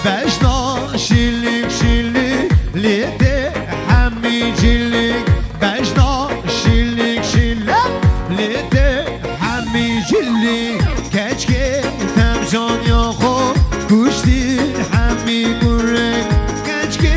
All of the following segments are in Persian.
بجنا شیلیک شیلیک لیده همی جیلیک بجنا شیلیک شیلیک لیده همی جیلیک کچکه تم جان یا خو گوشتین همی گرک کچکه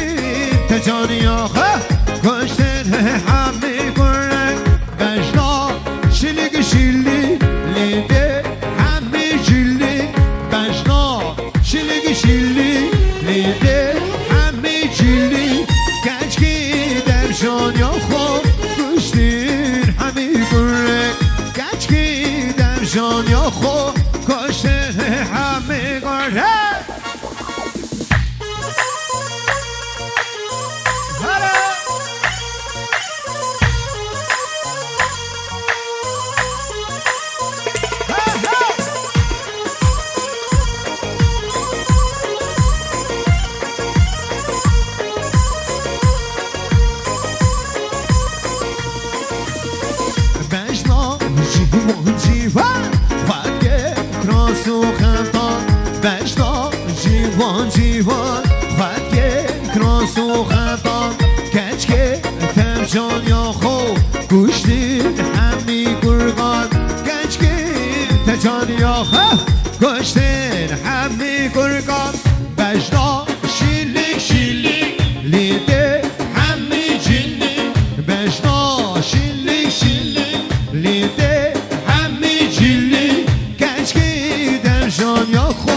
تم جان یا خو گوشتین همی گرک بجنا شیلیک شیلیک لیده همی جیلیک بجنا شیلیک شیلیک لیده همی جیلیک کچکی در جان یا خو گوشتین همی گرک کچکی در جان یا خو گوشتین همی گرک بجنا جیوان جیوان خواهد کراس و خفتان کچکه تم جان یا خو گوشتین همی گرگان کچکه تم جان یا خو گوشتین همی گرگان بجنا شیلیک شیلیک لیده همی جیلیک بجنا شیلیک شیلیک لیده همی جیلیک کچکه تم جان یا خو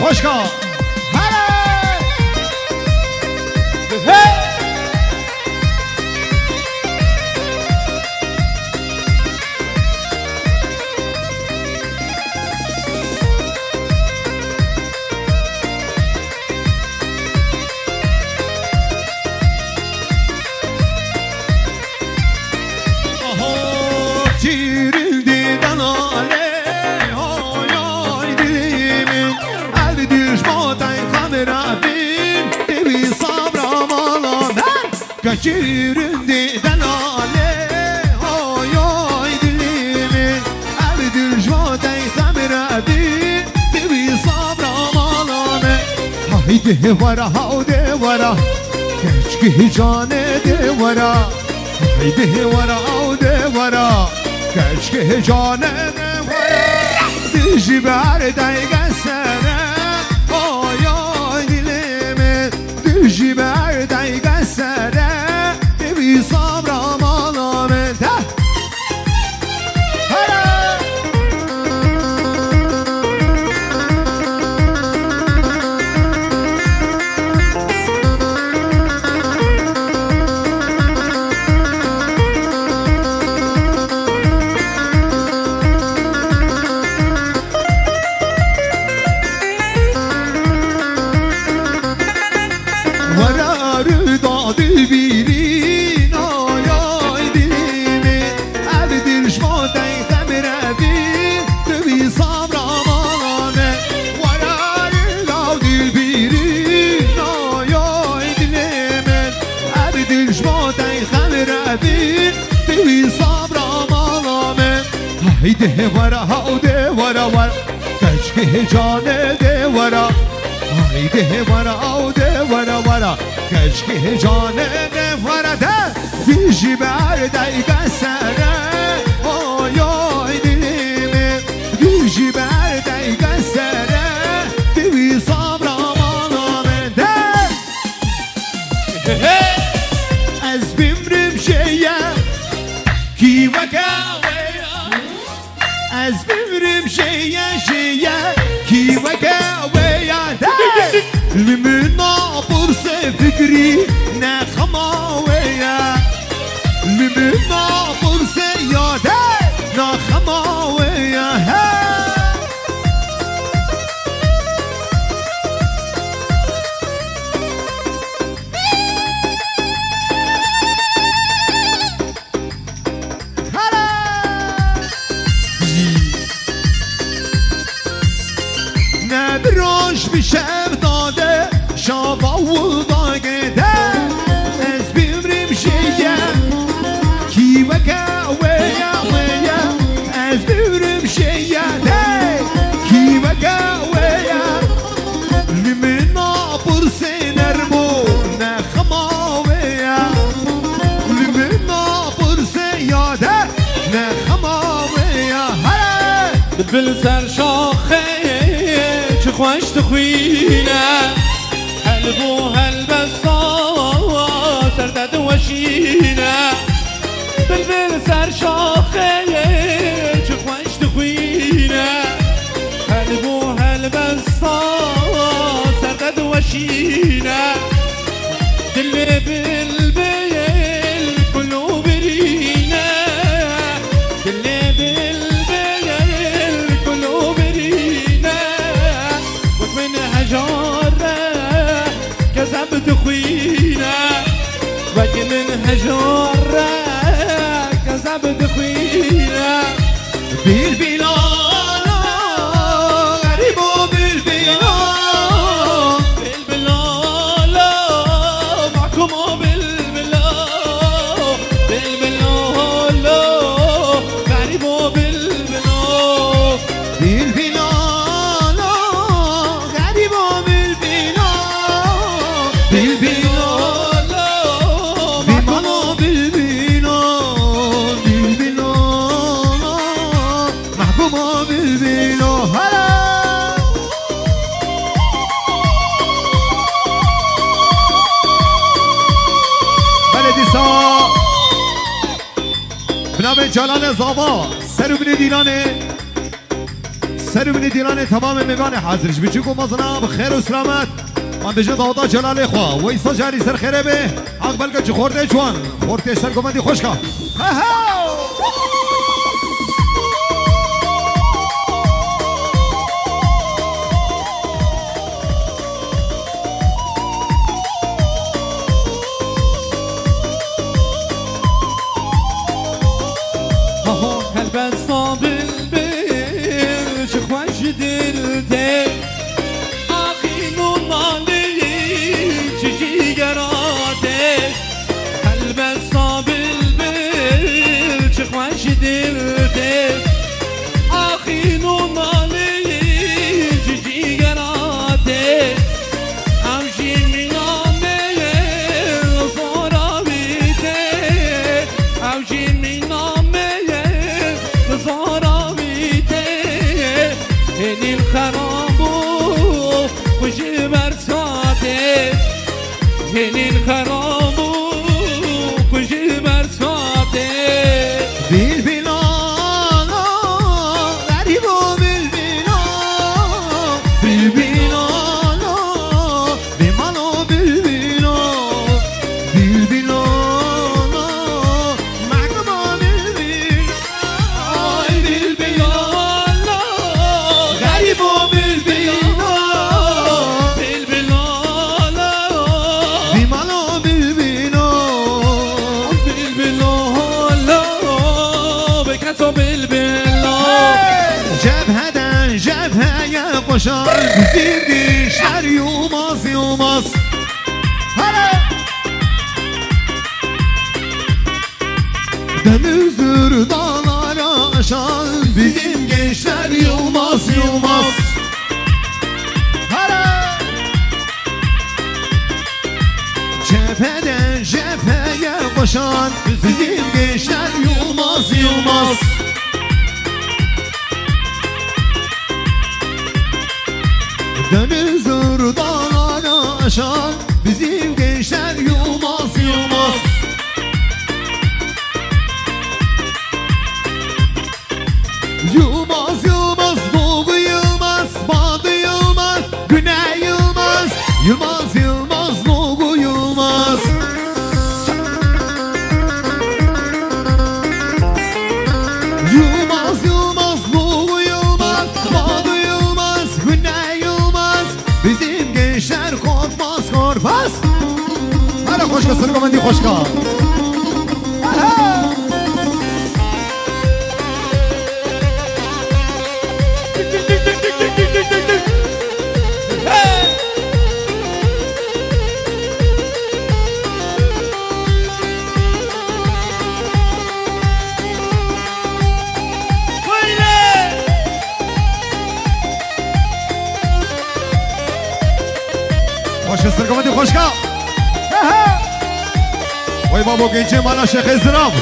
خوشگاه Kaçırındı delale oy oy dilimin Abdül jvatay kameradi Devi sabra malane Haydi vara havde vara Keşke cane de vara Haydi vara havde vara Keşke cane de vara Dijiber day gasere oy oy dilimin Dijiber day gasere صبر مالامت ورا رضا دلبیری ده ورا هاوده ورا ورا کشکه جانه ده ورا ده ورا هاوده ورا ورا کشکه جانه ده ورا ده دیجی بر دایگه سره آی آی دلیمه دیجی بر دایگه سره دیوی صبر آمانامه ده از بمرم شیه کی وکا از بمرم شیه شیه کی وکا ویا ده لمنا برس فکری نخما ویا لمنا برس یاده نخما ویا نبراش بشم داده شابا و داگده از بیمریم شیم کی وکا ویا ویا از بیمریم شیده کی وکا ویا لمنا برسي نرمو نخما ويا لمنا برسي ياده نخما ويا هلا بلبل سر شاخه چه خوش تخوینه هلبو هلبسا سردد وشینه بلبل سر شاخه چه خوش تخوینه هلبو هلبسا سردد وشینه دل بلبل کلو برینه دل بلبل کلو برینه بود من هجاره کذب تخوینه وقت من هجاره کذب تخوینه بالبلا غريبو بالبلا بالبلا معكم بالبلا بالبلا غريبو بالبلا بالبلا غريبو بالبلا بالبلا بمانا بالبلا بالبلا محكومة بالبلا هلا بلدی سا بنام جلال زاوا سربن دیرانه تمام میوان حاضرش بچو مزنا بخیر و سلامت من بجه دادا جلال خوا و ایسا جاری سر خیره به حق بلکه چه خورده جوان خورده سر گمندی خوشکا هلبسا بالبل چه خوش دلته آخینو مالی چه جیگراته هلبسا بالبل چه خوش دلته آخینو مالی چه جیگراته اوشی مینامه زورا بیته اوشی مینامه زورا بیته هنی الخرابو خوشی برساته هنی الخرابو خوشی برساته بالبلا غريبو بالبلا بالبلا بمانا بالبلا بالبلا محكومة بالبلا بالبلا غريبو بالبلا بالبلا بمانا بالبلا بالبلا بکسو بالبلا جبهه يا قشار زيد شهر يوماس يوماس هلا Denizdir dağlara aşan bizim gençler Yılmaz Yılmaz Hara Cepheden cepheye koşan bizim gençler Yılmaz Yılmaz Denizdir dağlara aşan bizim gençler Yılmaz Yılmaz Yılmaz Yılmaz, Doğu Yılmaz, Badı Yılmaz, Güney Yılmaz Yılmaz Yılmaz, Doğu Yılmaz Yılmaz Yılmaz, Doğu Yılmaz, Badı Yılmaz, Güney Yılmaz Bizim gençler korkmaz korkmaz Hadi hoşka sırgı mendi hoşka Aha! شباش استرقامتی خوشگاه وای بابا گنجه مالا شیخ ازرام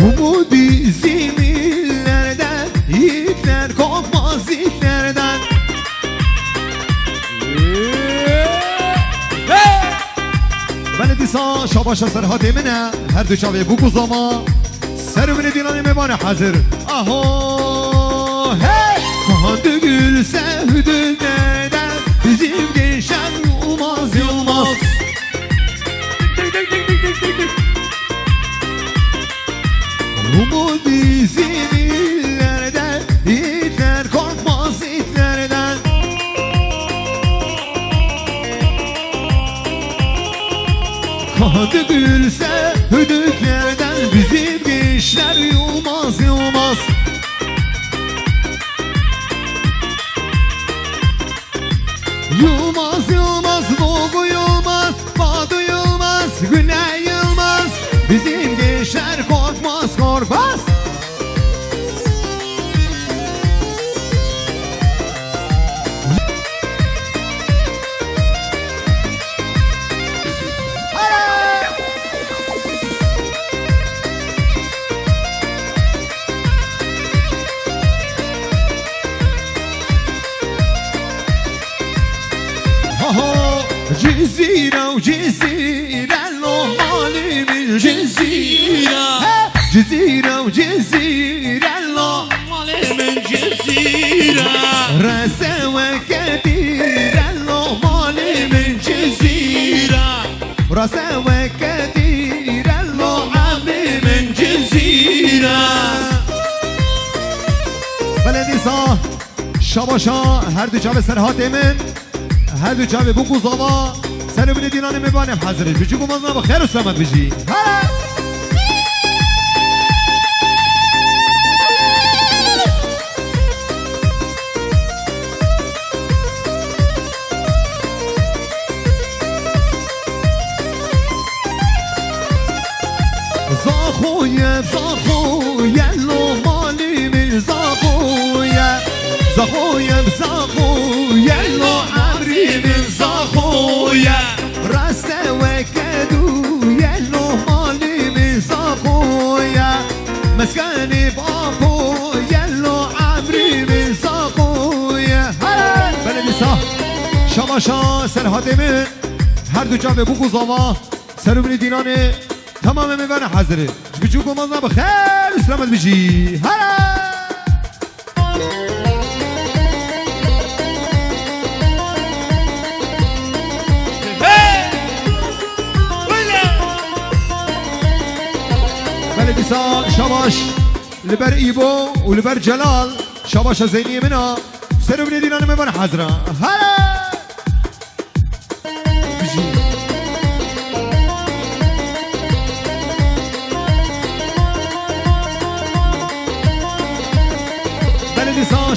Umudi ziminlerden yiğitler korkmaz yiğitlerden Beledisa şabaşa serhat emine her düşavi bu kuzama Servini dinani mevane hazır Aho hey Kandı gül sevdül neden Bizim gençler yılmaz yılmaz Umut bizim illerden İtler korkmaz itlerden Kandı gülse hüdüklerden Bizim gençler yılmaz yılmaz Yılmaz yılmaz Doğu yılmaz Batı yılmaz Güney yılmaz Bizim gençler korkmaz korkmaz جزيرة وجزيرة اللهم من جزيرة جزيرة وجزيرة اللهم من جزيرة رسا وكثيرة اللهم من جزيرة رسا وكثيرة اللهم من جزيرة بلدي صح شباشا هر دو جاب سرهات من هر دو جاب بو قوزاوا سر بني ديناني مبانم حضرت بيجي قمازنا بخير وسلامت بيجي زاخويا زاخويا لو مالي من زاخويا زاخويا زاخويا لو عمري من زاخويا راسته وكدويا لو مالي من زاخويا مسكني بابويا لو عمري من زاخويا بلدي صح شماشا سرهاده من هر دو جا به بو قوزاوا سرمونی دینانه تمام میوان حاضره بچو گمازنا بخیر سلامت بشی هلا بلدیسا شباش لبر ایبو و لبر جلال شباش زینی منا سرمونی دینانه میوان حاضره هلا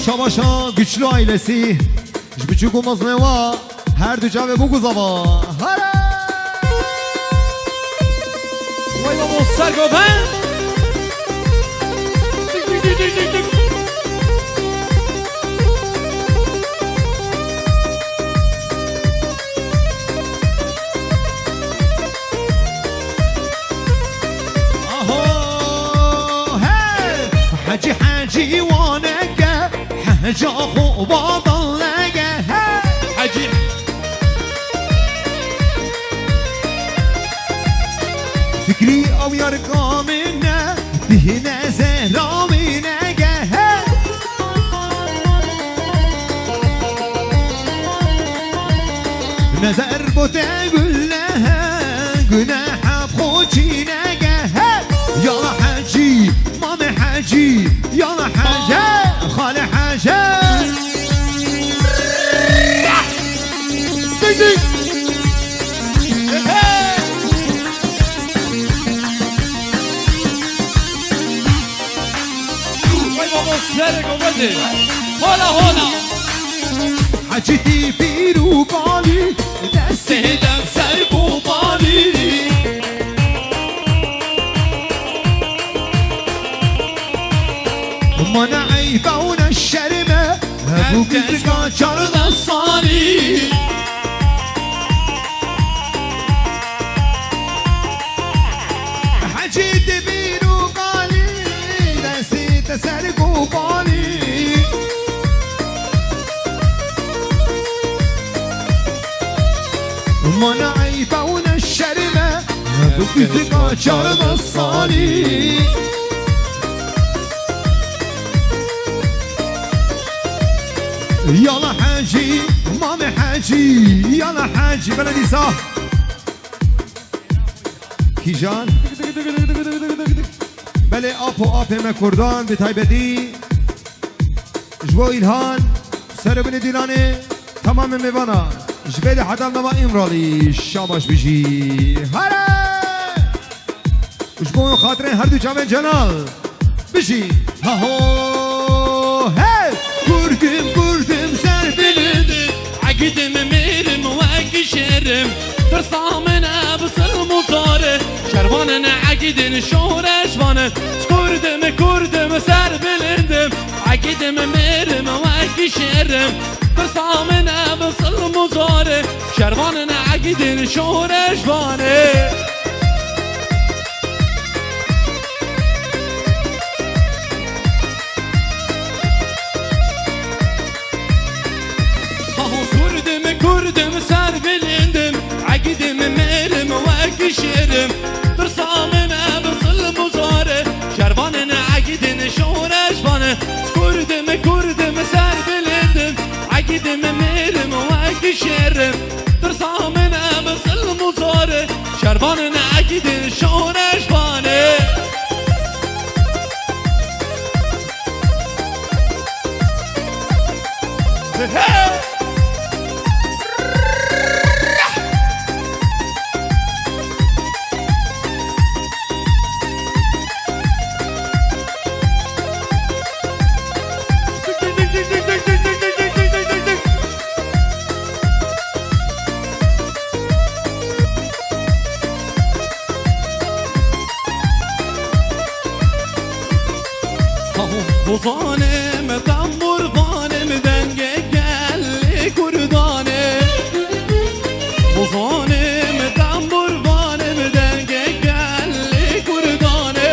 Şabaşa güçlü ailesi Jbiçuk umaz neva Her düca ve bu kuzava Hara Vay baba Sergopen Aho Hey Hacı hacı vaneke حجا خوبا ضلقه حجي فكري او يرقى منا دهنا زهرا منقه نظر بتقول لها جناح بخوتي نقه يا حجي مامي حجي يا حجي خالي حاجات وای بابا سرگوبنده هلا هلا حجتي بيرو قالي دسته سهدم سر بوبالی Bu bizi kaçar da sani Hacı debir u gali Desti teser gubali Mana aybaun الشرمه Bu bizi kaçar da sani يلا حاجي مامي حاجي يلا حاجي بلدي صح كيجان بله آپ ما کردان به تایبتی جبو ایلهان سر بین دیلانه تمام میوانا جبه ده حدم نما امرالی شاباش بجی هره جبو خاطره هر دو جامن جنال بجی ها هو هی کردم سر بلند عقدم میرم و اگشرم ترسامن ابسل مزاره شروانن عقدن شورش وانه کردم سر بلندم عقدم میرم و اگشرم ترسامن ابسل مزاره شروانن عقدن شورش وانه کردم سر بلندم عقدم میرم و اگشرم ترسامن ابسل مزاره شروانن عقدن شورش وانه کردم سر بلندم عقدم میرم و اگشرم ترسامن ابسل مزاره شروانن عقدن شورش وانه Bozanım tambur vanım denge gelli kurdane Bozanım tambur vanım denge gelli kurdane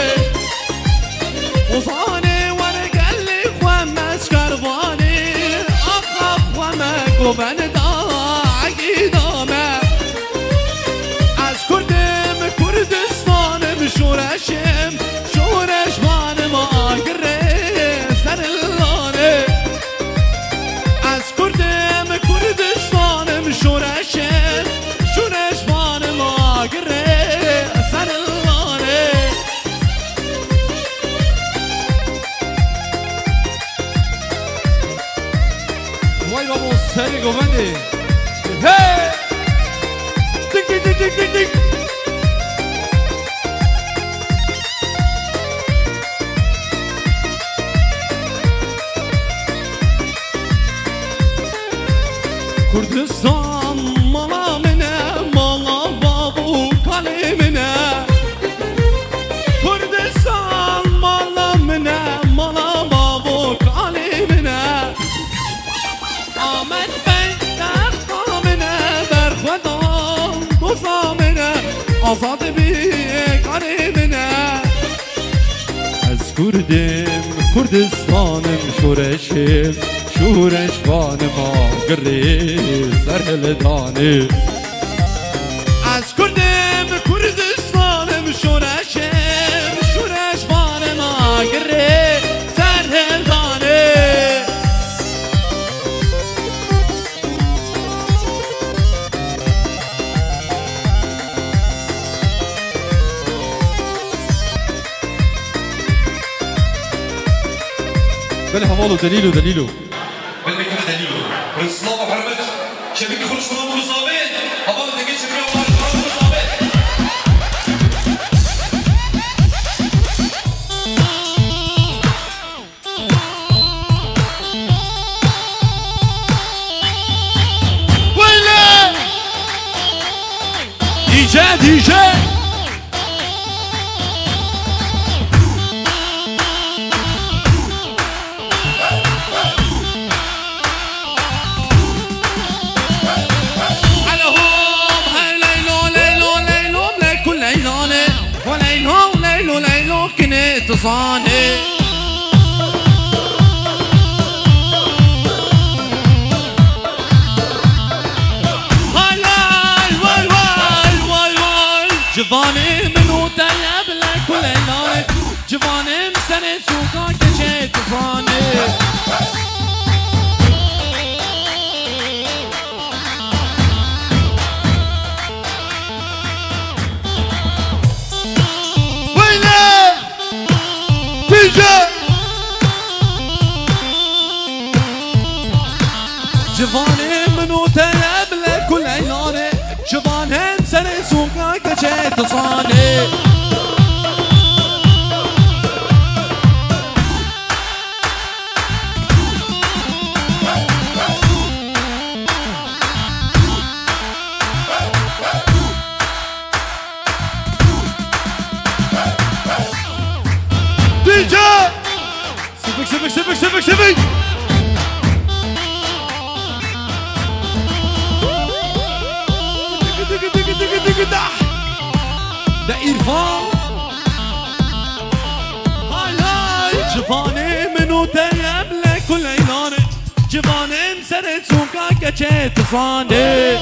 Bozane var gelli khwamas karvane Akha khwamak و ben daha gidame Az Kurdistanım şureşim Şureş vanım agre Kurdistanım şureşim Şureş vanım agre sarılane Vay babam seni govendi Hey Dik dik dik dik dik dik Kurdistan mala mine mala babu kalemine Kurdistan mala mine mala babu kalemine Ahmet Bey derkamine berkvedan tozamine Azad bir kalemine Az Kurdistanım şureşim شورش وان ما گری سرهل دانه از کردستانم شورشم شورش وان ما گری سرهل دانه بله حوالو دلیلو بالمكان دليله والصلاة وحرمت شبيك خلص من أبو الصابين أبو الدقيق شبيك وحرمت أبو الصابين ويلي دي جي تصاني جواني منو تياب لك وليلاني جواني مسني سوقا كشي تصاني ويلي تيجي جواني منو تياب لك وليلاني جواني مسني سوقا كشي تصاني سيبك ده إرفان هاي جواني منو تياب لك وليلاني جواني مسني سوقا كشي تصاني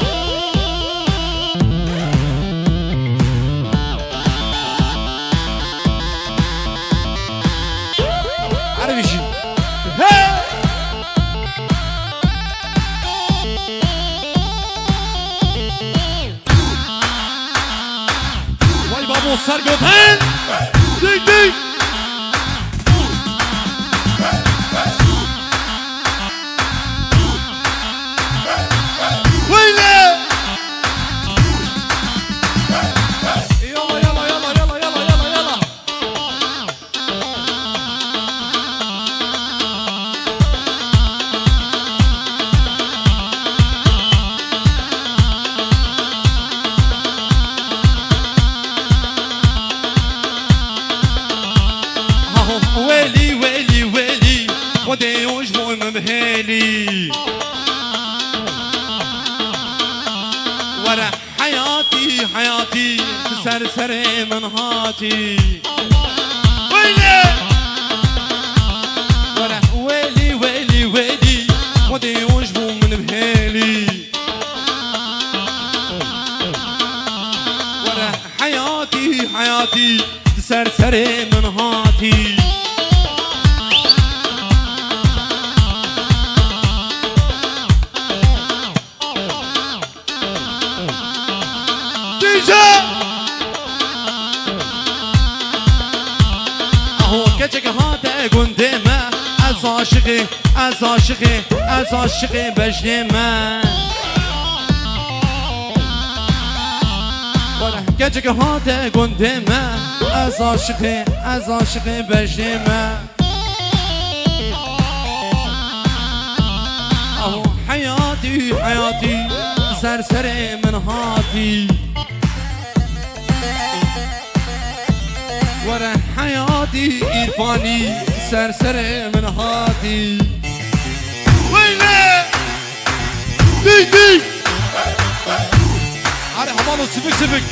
عربي وای بابا سرگوتن دیگ دیگ ويلي يلا يلا يلا يلا يلا يلا يلا ويلي ويلي ويلي ودي وجبو مبهيلي ورا حياتي حياتي سرسري من هاتي ويلي ورا ويلي ويلي ويلي ودي وجبو من بهيلي ورا حياتي حياتي سرسري من هاتي اهو كتك هاتا قندمة از عاشقي از عاشقي از عاشقي بجنمة ولا كتك هاتا قندمة از عاشقي بجنمة اهو حياتي حياتي سرسري من هاتي ورا حياتي إرفاني سرسري من هاتي ويلي ديك ديك علي حمالو سبك سبك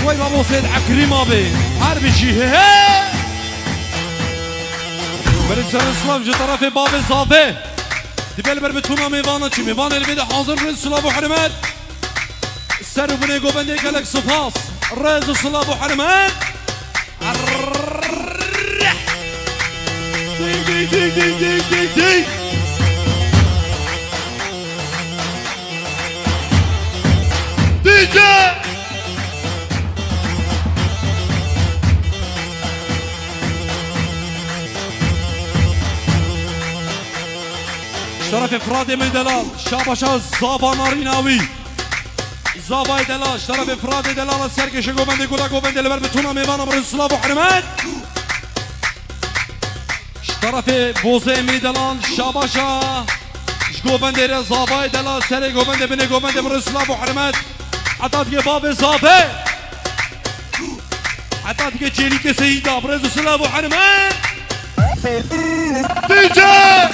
وي بابو سيد عكريم ابي حرب شي هي برد سر اسلاف جو طرف باب الصافي دبل بر بتونا ميوانا چي ميوان اللي بده حاضر رز سلاب وحرمات سر بني قوبندي قالك صفاص رز سلاب وحرمات ديك ديك ديك ديك ديك ديك ديك ديك شرف افرادي من دلال شاباشا زابا ناريناوي زاباي دلال شرف افرادي دلال سركش قوبندي قودا قوبندي لبر بتونا ميوانا برز سلاب وحرمات شرف بوزه می دلال شاباشا قوبندي زاباي دلال سر قوبندي بني قوبندي برز سلاب وحرمات عطا دیگه باب زابه عطا دیگه جیلی که سیدا برز سلاب وحرمات دیجا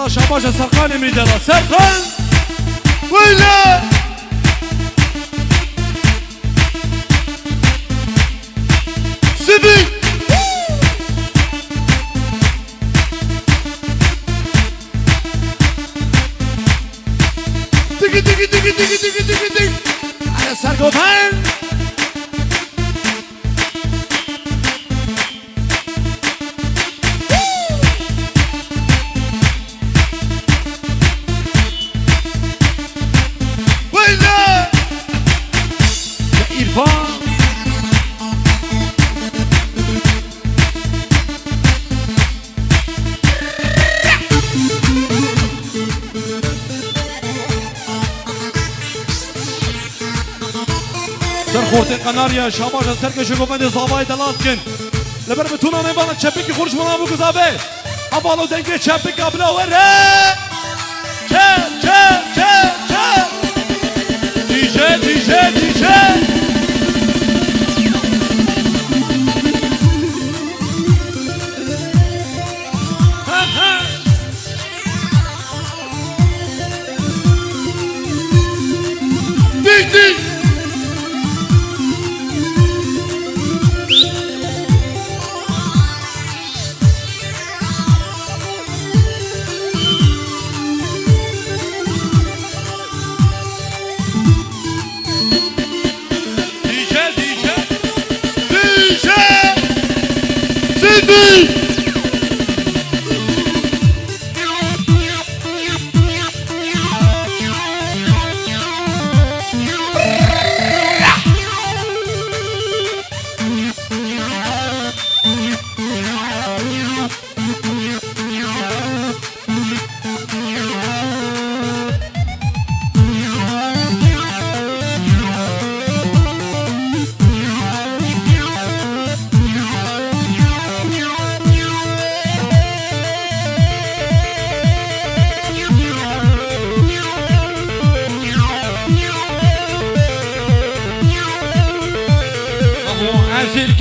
دلا شباش سرقان می دلا سرقان ويلا سيدي تيجي تيجي تيجي تيجي تيجي تيجي تيجي على سرقان ويلا إرفان سرخورت قناریا شاباش سرکش گوبند زابای دلات کن لبر بتونا میبالا چپی که خورش منا بگو زابه ابالو دنگه چپی قبلا وره چپ چپ چپ چپ دیجه دیجه دیجه دي دي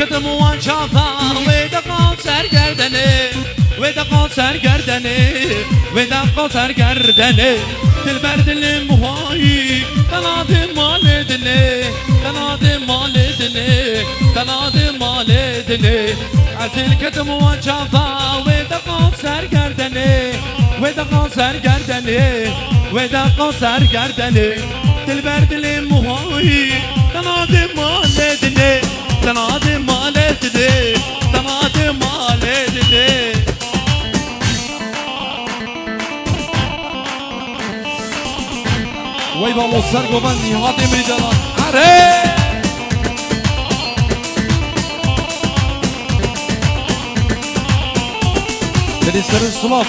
Şirketim ulan çantar ve de konser gerdeni ve de konser gerdeni ve de konser gerdeni Dilber dilim muhayi kanadım mal edini kanadım mal edini kanadım mal edini Şirketim ulan çantar ve de konser gerdeni ve de konser gerdeni ve de konser gerdeni Dilber dilim muhayi kanadım mal edini Tanadım mal edini, tanadım mal edini Vay ba mosar goban nihadim ricalan Are! Deli sarı sulaf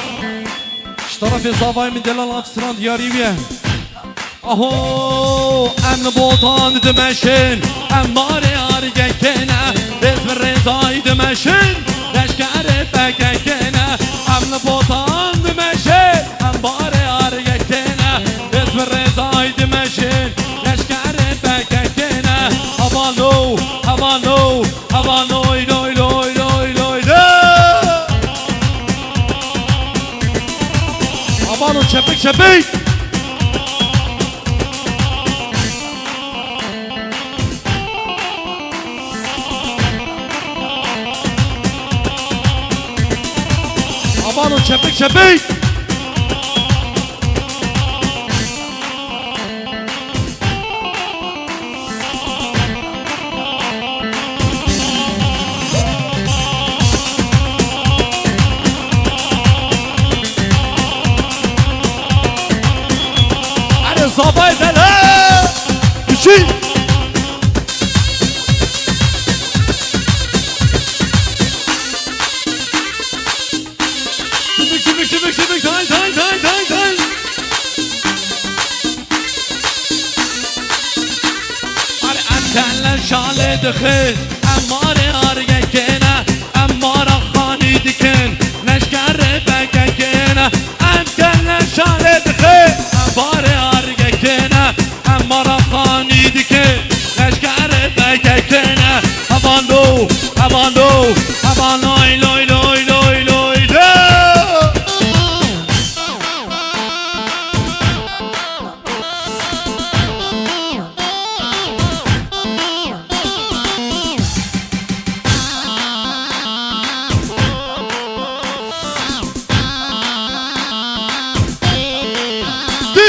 Ştarafı zavay min delal afsiran diyariviye Aho emni botan dimeşin Emmare argekene Rezmi rezay dimeşin Leşkeri bekekene Emni botan dimeşin Emmare argekene Rezmi rezay dimeşin Leşkeri bekekene Havano, havano, havano Loy loy loy loy Havano çepik çepik Aman o çepik çepik Hadi sabah dele Düşün Şibik tay tay tay tay tay Ar antenler şale dıkı Emmare argekene Emmara khani diken Neşkere bekekene Antenler şale dıkı Emmare argekene Emmara khani diken Neşkere bekekene Havando, havando, havano loy loy loy loy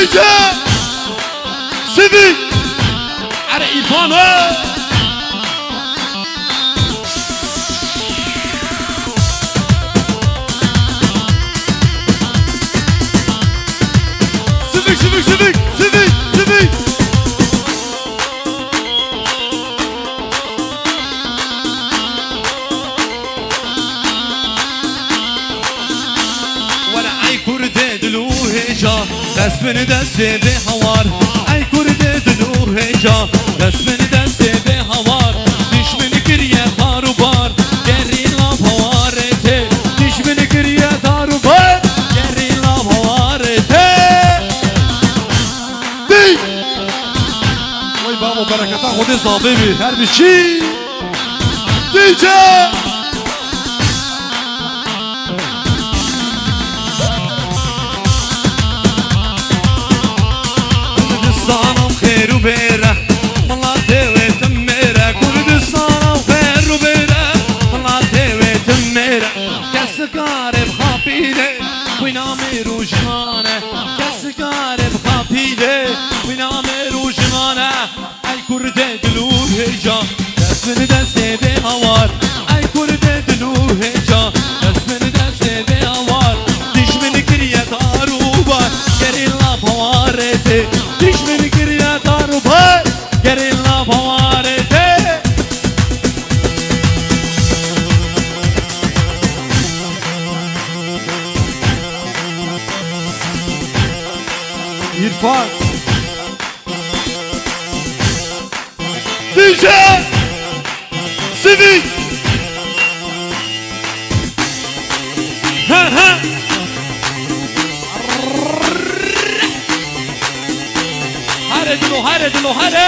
ديجا سيدي على إيفانا سيفيك وانا اي كرده دلوهجا دست من دست به هوار اي كرده دلوهجا دست من دست به هوار دشمن گریه دارو بار گری لام هوارته دشمن گریه دارو بار گری لام هوارته دی وای بابا برکتا خود زابه بی هر بشی دیجا كردستانم خير وبيره ملاته وتميره كردستانم خير وبيره ملاته وتميره كسكار بخابيده وينامي روجمانه كسكار بخابيده وينامي روجمانه اي كرده دلوهجا دست من دست بهوار اي كرده دلوهجا دست من دست بهوار دشمن گریه دارو بار گری لاب هوارته دشمن گریه دارو بار گری لاب هوارته İrfan DJ Civic Ha ha Hare dilo hare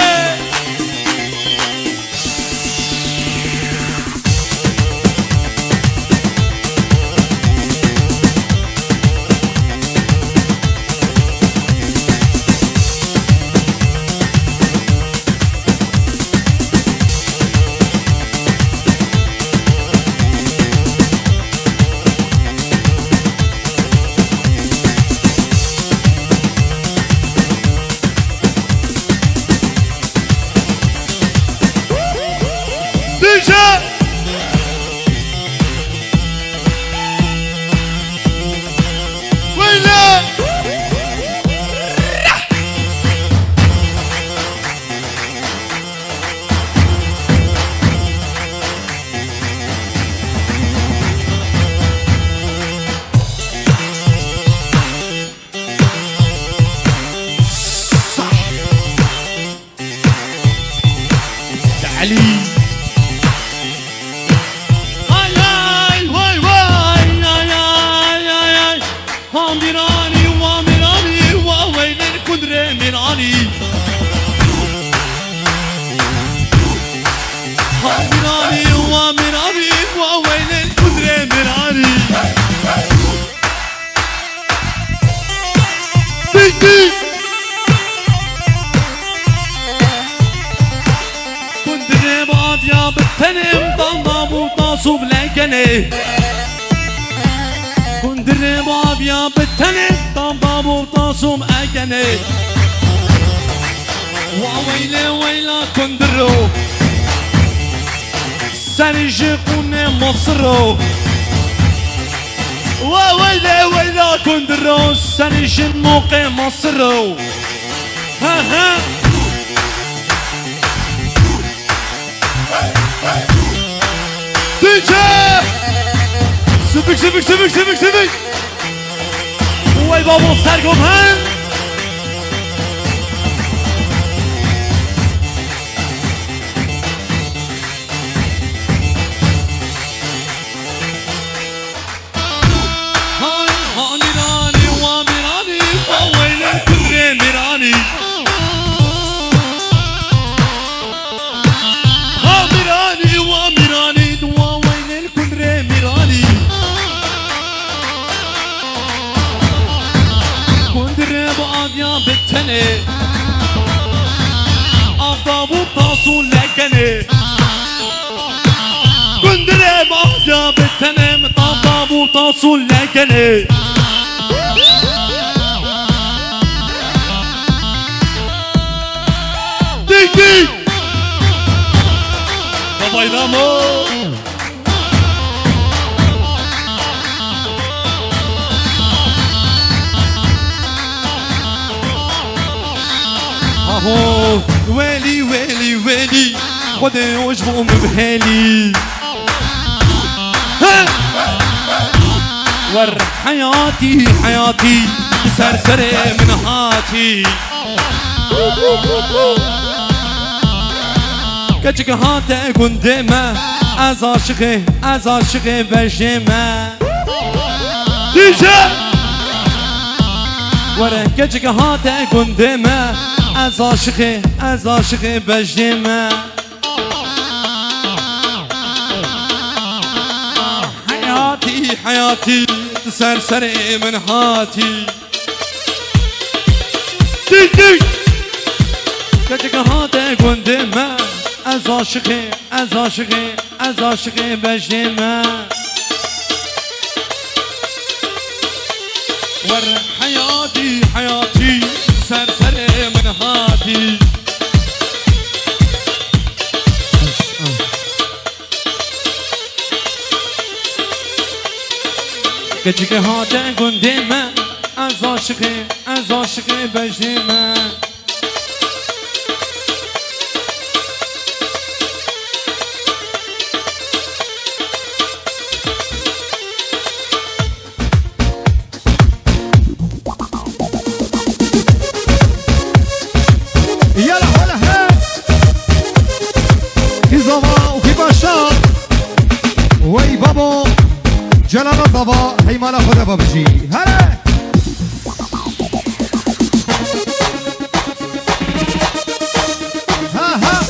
علي هاي واي واي هاي هاميراني واميراني ووين القدرة ميراني هاميراني واميراني ووين القدرة ميراني بيجي يا بالتنم ضلنا بوطاسو بلقني كنت الرباب يا بالتنم ضلنا بوطاسو بلقني وويلي ويلا كندرو سريجي قوني مصرو وويلي ويلا كندرو سريجي موقع مصرو ها ها DJ Civic Vay baba Sergom Han Hanirani wa mirani wa wayla kurre mirani بالتني أفضل بطاسو لكني كندري بأحجى بالتني مطابا بطاسو لكني دي بابا يدامو اهو ويلي ويلي ويلي خدي وجبهم بهالي ور حياتي حياتي سرسري من هاتي كجك هاته قندمه از عاشقه بجمه دیجه وره كجك هاته قندمه از عاشقه بجمه حياتي سرسري من هاتي دي دي كجك هاته قندمه از عاشقه بجمه ور حياتي سرسري من هاتي كجك هاته قندمه از عاشقه بجمه يلا هلا هلا في زوا وفي باشا وي بابا جلال الضبا هي مالا خدا بابجي هلا ها ها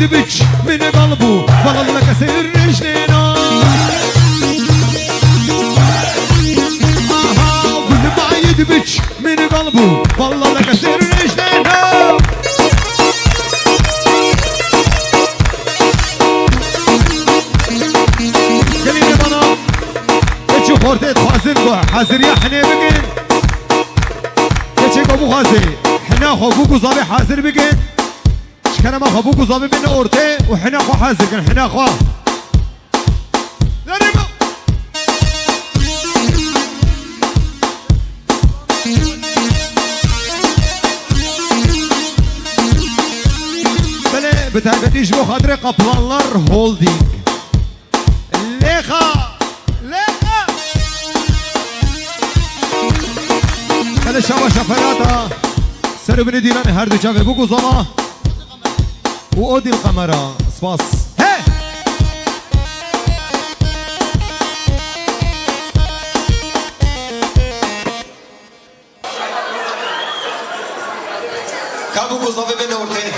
يدبج من قلبه والله كسر رجلينا كل ما يدبج من قلبه والله كسر رجلينا كليني بنا اتشو خورتيت حازر بو حازر يا حني بقين اتشو ابو غازي حنا خو بو زابي حازر بقين شكرا ما خو بو زابي من اورتي وحنا خو حازر كان حنا خو بتاعتي جبو خاطري قبلانلار هولدينج ليخا هذا شابا شفراتا سر بني ديران هر دو جاوه بگو زما و اودي القمرة سپاس هي كابو قصابي بين اورتين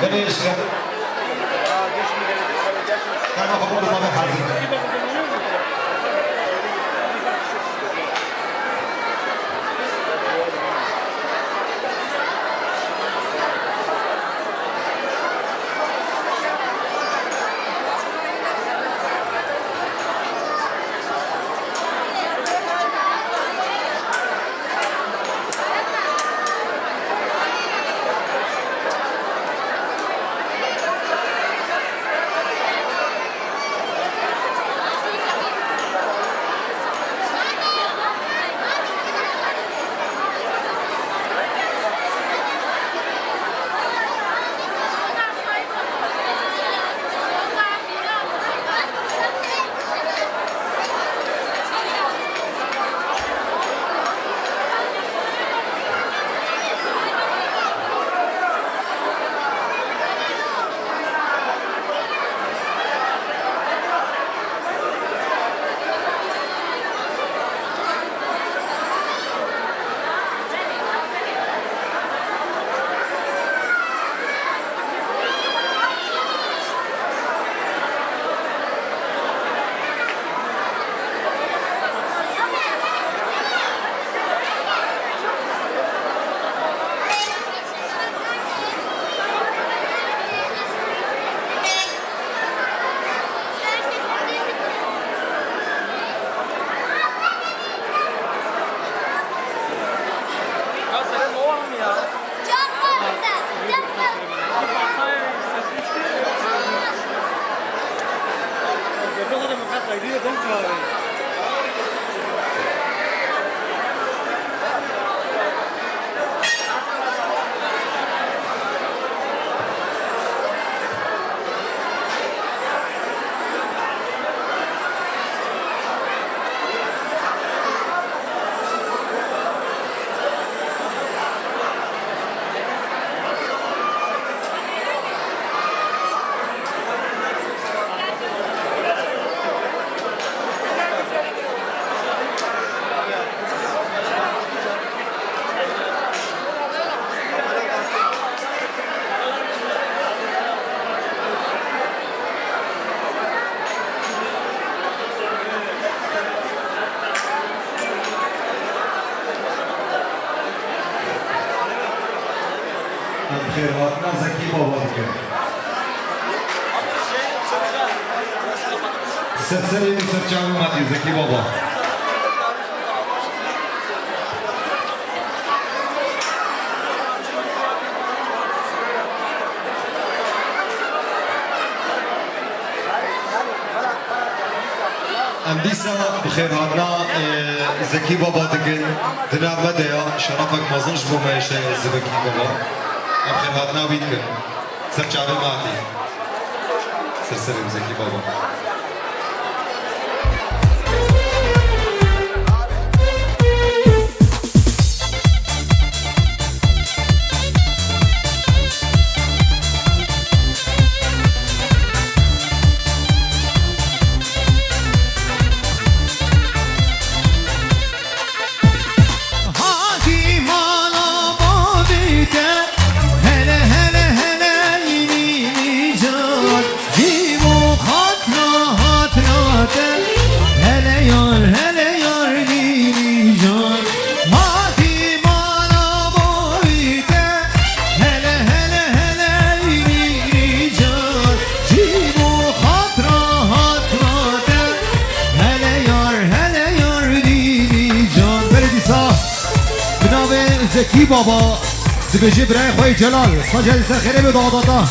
بني اشتغل كان ما قبول قصابي حازم بخير وقتنا زكي بابا بخير سرسري سرچاوي ماتي زكي بابا أمديسا بخير هاتنا زكي بابا دقن دنا مدى شرفك ما ظنش بو ما يشتغل زكي بابا بخير هاتنا ويدكن سرچاوي ماتي سرسري زكي بابا زكي بابا دبجي براي خوي جلال سجل سخيري بداداتا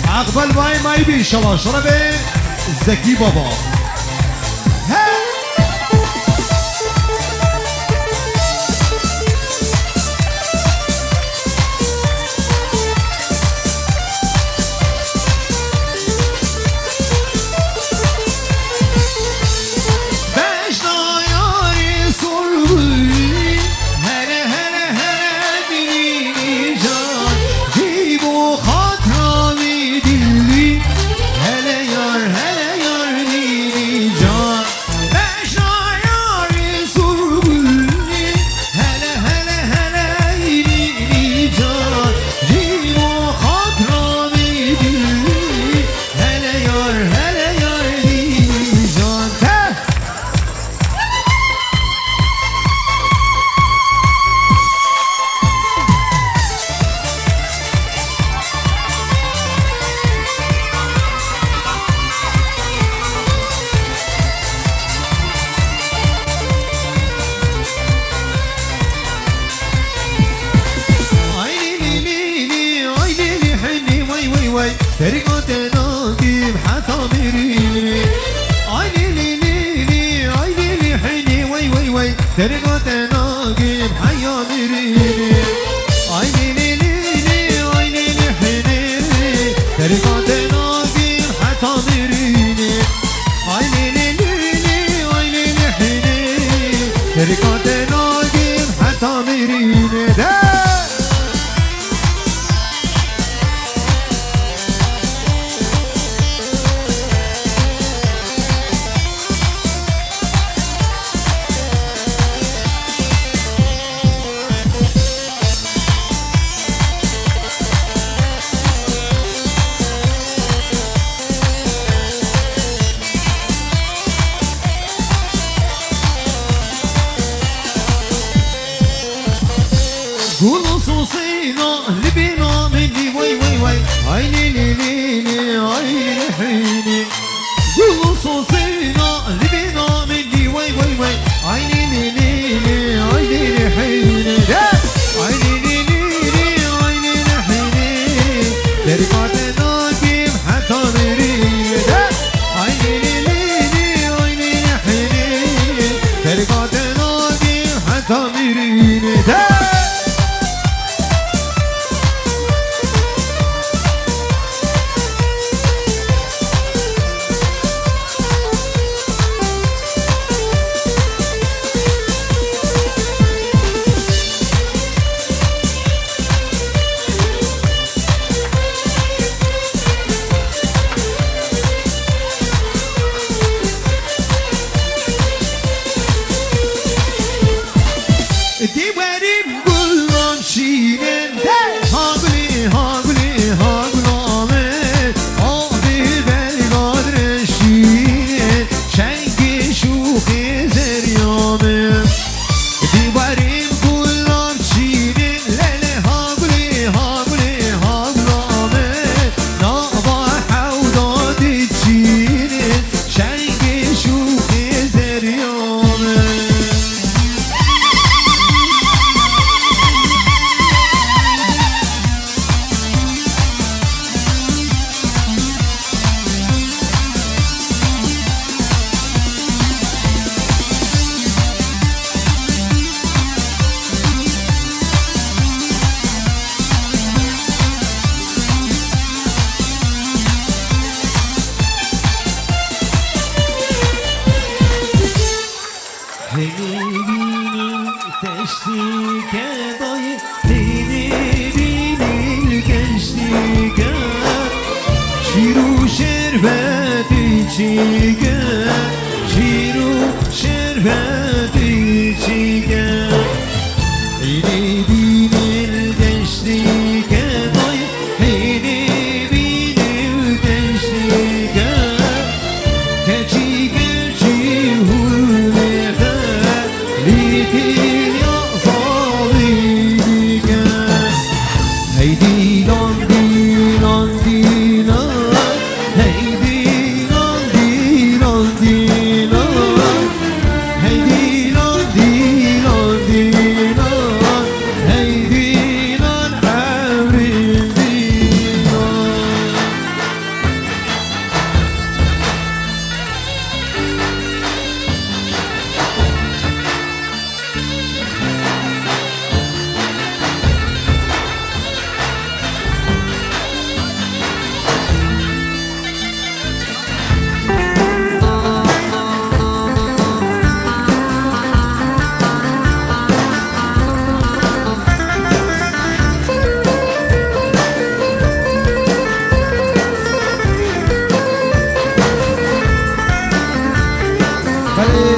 عقبال ما يبي ان شاء الله شربي زكي بابا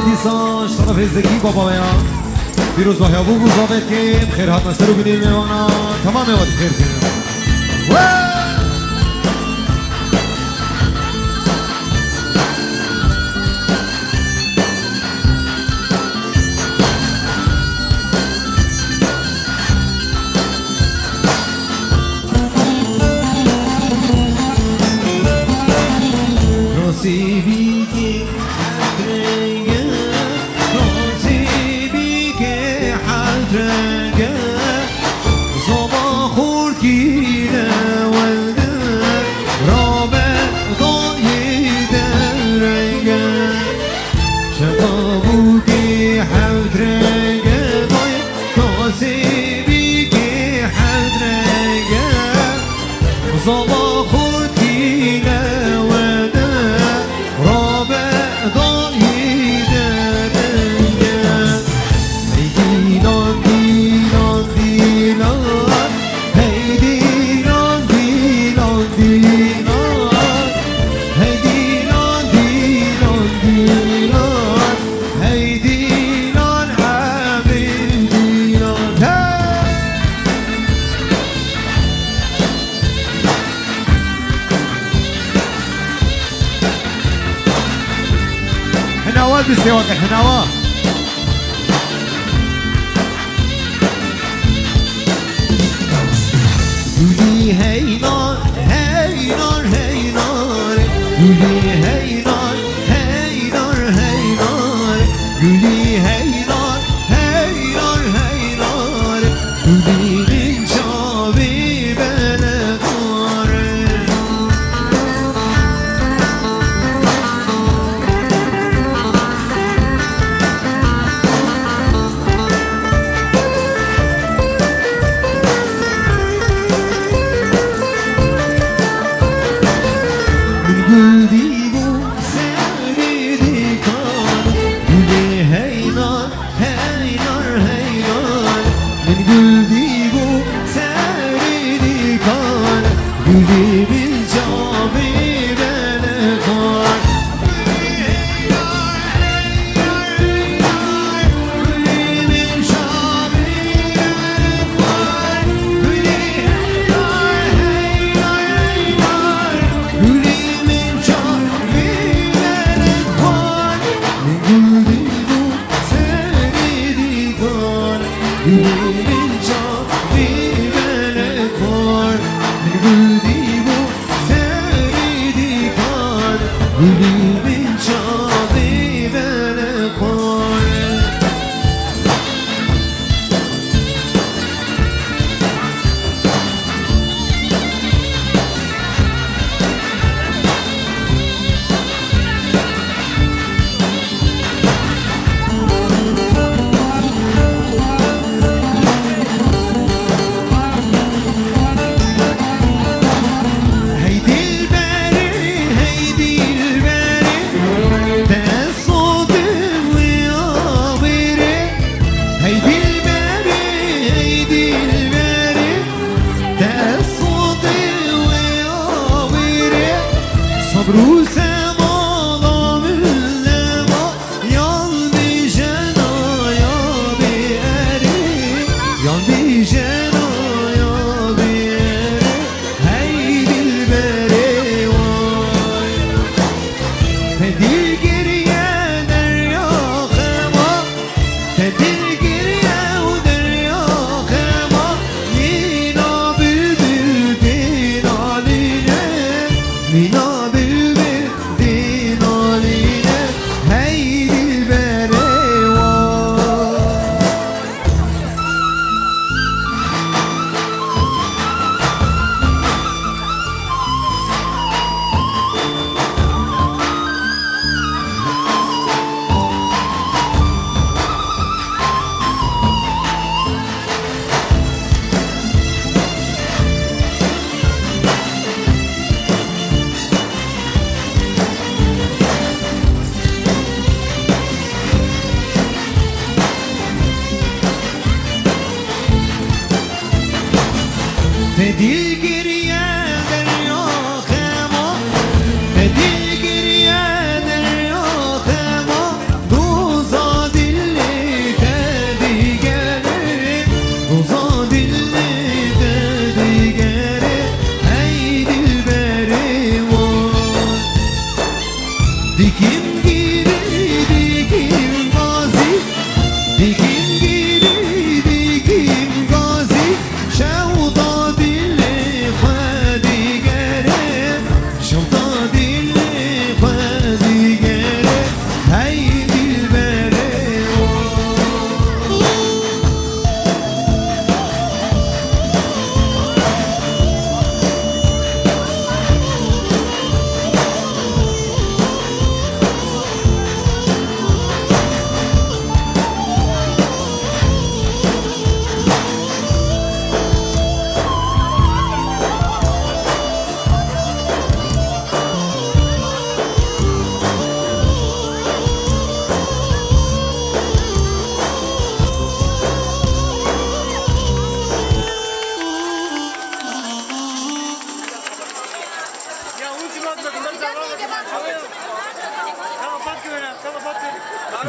دیسان شرف زکی بابا یا بیروز با هیابو گذابه که خیر حد نصر رو بینیم میوانا تمام وقت خیر کنیم نصیبی که حدرگه نصیبی که حدرگه صبا خورگیره ولده رابه ضایی درگه شقابو که حدرگه نصیبی که حدرگه صبا خورگیره حناوة بسيوك حناوة يولي هينار هينار هينار يولي هينار هينار هينار يولي هينار هينار هينار يولي من شابي بلغار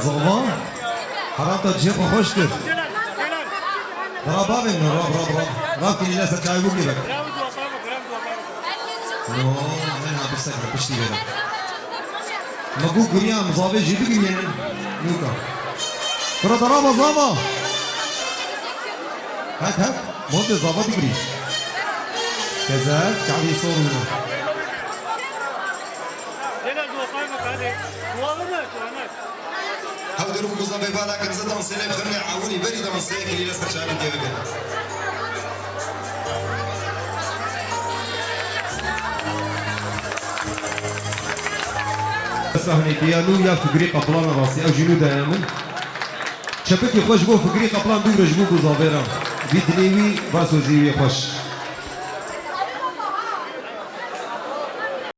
زغما حرام تجيب خوش كر راب من راب كلي لا سكاي بوكي بك نو انا بس بشتي بيرا مگو گریا مزاوی جیبی گریه نوکا کرا درابا زاما هک مونت زاما بگری كذا كعبي صورنا هاو دروب مزابي بالا كنزا دانسيلي بخلني عاوني بري دانسيلي كلي لا سكاي بوكي بس هني ديالو يا فقري قبلان راسي او جنو دائما شبكي خوش بو فقري قبلان دور جبو بو زافيرا بيدليوي باسو زيوي خوش